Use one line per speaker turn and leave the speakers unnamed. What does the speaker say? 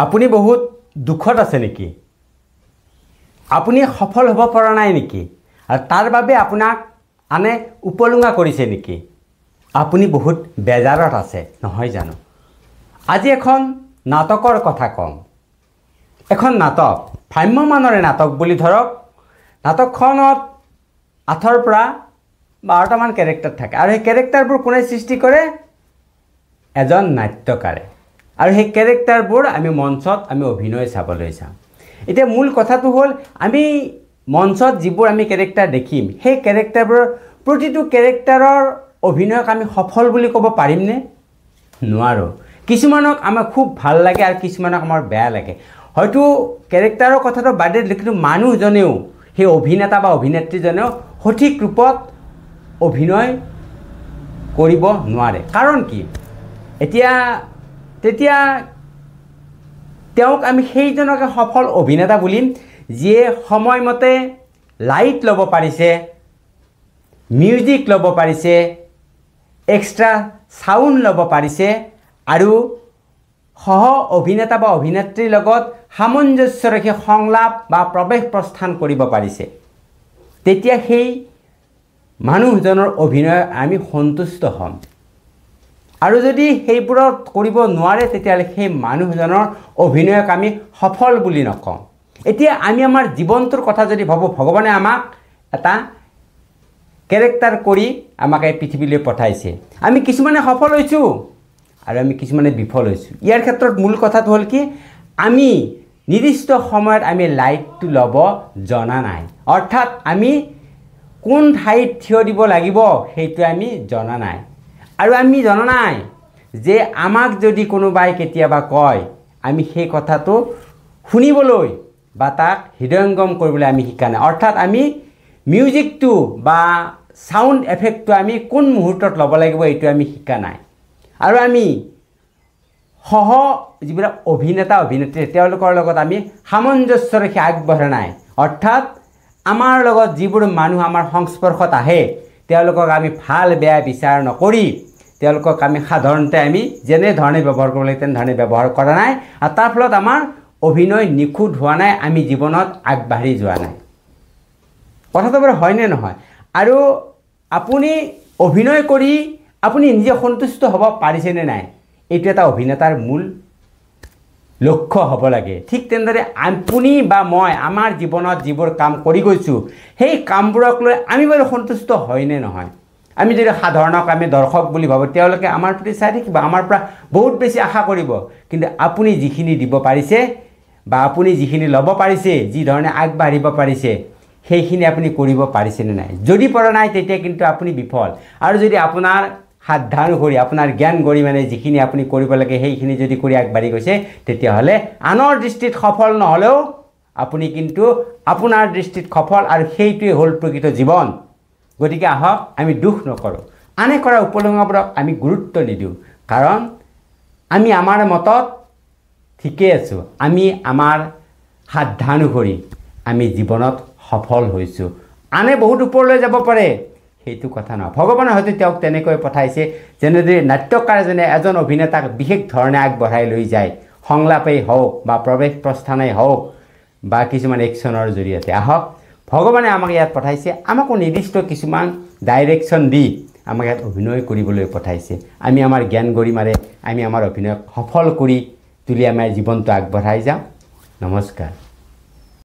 আপুনি বহুত দুখত আছে নেকি? আপুনি সফল হ'ব পৰা নাই নেকি? আৰু তাৰ বাবে আপোনাক আনে উপলুঙা কৰিছে নেকি? আপুনি বহুত বেজাৰত আছে নহয় জানো? আজি এখন নাটকৰ কথা কম। এখন নাটক, ভ্ৰাম্যমানৰে নাটক বুলি ধৰক। নাটকখনত 8ৰ পৰা 12টামান কেৰেক্টাৰ থাকে আৰু সেই কেৰেক্টাৰবোৰ কোনে সৃষ্টি কৰে? এজন নাট্যকাৰে। আৰু সেই কেৰেক্টাৰবোৰ আমি মঞ্চত আমি অভিনয় চাবলৈ যাম। এতিয়া মূল কথাটো হ'ল আমি মঞ্চত যিবোৰ আমি কেৰেক্টাৰ দেখিম, সেই কেৰেক্টাৰবোৰৰ প্ৰতিটো কেৰেক্টাৰৰ অভিনয়ক আমি সফল বুলি ক'ব পাৰিমনে? নোৱাৰোঁ। কিছুমানক আমাৰ খুব ভাল লাগে আৰু কিছুমানক আমাৰ বেয়া লাগে। হয়তো কেৰেক্টাৰৰ কথাটো বাদে কিন্তু মানুহজনেও, সেই অভিনেতা বা অভিনেত্ৰীজনেও সঠিক ৰূপত অভিনয় কৰিব নোৱাৰে। কাৰণ কি? তেতিয়া তেওঁক আমি সেইজনকে সফল অভিনেতা বুলিম যিয়ে সময়মতে লাইট ল'ব পাৰিছে, মিউজিক ল'ব পাৰিছে, এক্সট্ৰা সাউণ্ড ল'ব পাৰিছে আৰু সহ অভিনেতা বা অভিনেত্ৰীৰ লগত সামঞ্জস্য ৰাখি সংলাপ বা প্ৰৱেশ প্ৰস্থান কৰিব পাৰিছে। তেতিয়া সেই মানুহজনৰ অভিনয় আমি সন্তুষ্ট হ'ম। আৰু যদি সেইবোৰত কৰিব নোৱাৰে তেতিয়াহ'লে সেই মানুহজনৰ অভিনয়ক আমি সফল বুলি নকওঁ। এতিয়া আমি আমাৰ জীৱনটোৰ কথা যদি ভাবোঁ, ভগৱানে আমাক এটা কেৰেক্টাৰ কৰি আমাক এই পৃথিৱীলৈ পঠাইছে। আমি কিছুমানে সফল হৈছোঁ আৰু আমি কিছুমানে বিফল হৈছোঁ। ইয়াৰ ক্ষেত্ৰত মূল কথাটো হ'ল কি? আমি নিৰ্দিষ্ট সময়ত আমি লাইটটো ল'ব জনা নাই। অৰ্থাৎ আমি কোন ঠাইত থিয় দিব লাগিব সেইটো আমি জনা নাই। আৰু আমি জনা নাই যে আমাক যদি কোনোবাই কেতিয়াবা কয়, আমি সেই কথাটো শুনিবলৈ বা তাক হৃদয়ংগম কৰিবলৈ আমি শিকা নাই। অৰ্থাৎ আমি মিউজিকটো বা সাউণ্ড এফেক্টটো আমি কোন মুহূৰ্তত ল'ব লাগিব এইটো আমি শিকা নাই। আৰু আমি যিবিলাক অভিনেতা অভিনেত্ৰী তেওঁলোকৰ লগত আমি সামঞ্জস্য ৰাখি আগবঢ়া নাই। অৰ্থাৎ আমাৰ লগত যিবোৰ মানুহ আমাৰ সংস্পৰ্শত আহে তেওঁলোকক আমি ভাল বেয়া বিচাৰ নকৰি তেওঁলোকক আমি সাধাৰণতে আমি যেনেধৰণে ব্যৱহাৰ কৰিব লাগে তেনেধৰণে ব্যৱহাৰ কৰা নাই। আৰু তাৰ ফলত আমাৰ অভিনয় নিখুঁত হোৱা নাই, আমি জীৱনত আগবাঢ়ি যোৱা নাই। কথাটো বাৰু হয়নে নহয়? আৰু আপুনি অভিনয় কৰি আপুনি নিজে সন্তুষ্ট হ'ব পাৰিছেনে নাই, এইটো এটা অভিনেতাৰ মূল লক্ষ্য হ'ব লাগে। ঠিক তেনেদৰে আপুনি বা মই আমাৰ জীৱনত যিবোৰ কাম কৰি গৈছোঁ সেই কামবোৰক লৈ আমি বাৰু সন্তুষ্ট হয়নে নহয়? আমি যদি সাধাৰণক আমি দৰ্শক বুলি ভাবোঁ, তেওঁলোকে আমাৰ প্ৰতি চাই থাকিব, আমাৰ পৰা বহুত বেছি আশা কৰিব। কিন্তু আপুনি যিখিনি দিব পাৰিছে বা আপুনি যিখিনি ল'ব পাৰিছে, যি ধৰণে আগবাঢ়িব পাৰিছে, সেইখিনি আপুনি কৰিব পাৰিছেনে নাই? যদি পৰা নাই তেতিয়া কিন্তু আপুনি বিফল। আৰু যদি আপোনাৰ সাধ্যানুসৰি আপোনাৰ জ্ঞান গৰিমানে যিখিনি আপুনি কৰিব লাগে সেইখিনি যদি কৰি আগবাঢ়ি গৈছে, তেতিয়াহ'লে আনৰ দৃষ্টিত সফল নহ'লেও আপুনি কিন্তু আপোনাৰ দৃষ্টিত সফল, আৰু সেইটোৱে হ'ল প্ৰকৃত জীৱন। গতিকে আহক আমি দুখ নকৰোঁ, আনে কৰা উপলুঙাবোৰক আমি গুৰুত্ব নিদিওঁ। কাৰণ আমি আমাৰ মতত ঠিকেই আছোঁ, আমি আমাৰ সাধ্যানুসৰি আমি জীৱনত সফল হৈছোঁ। আনে বহুত ওপৰলৈ যাব পাৰে সেইটো কথা নহয়। ভগৱানে হয়তো তেওঁক তেনেকৈ পঠাইছে যেনেদৰে নাট্যকাৰ এজন অভিনেতাক বিশেষ ধৰণে আগবঢ়াই লৈ যায়, সংলাপেই হওক বা প্ৰৱেশ প্ৰস্থানেই হওক বা কিছুমান একশ্যনৰ জৰিয়তে। আহক ভগৱানে আমাক ইয়াত পঠাইছে, আমাকো নিৰ্দিষ্ট কিছুমান ডাইৰেকশ্যন দি আমাক ইয়াত অভিনয় কৰিবলৈ পঠাইছে। আমি আমাৰ জ্ঞান গৰিমাৰে আমি আমাৰ অভিনয়ক সফল কৰি তুলি আমাৰ জীৱনটো আগবঢ়াই যাওঁ। নমস্কাৰ।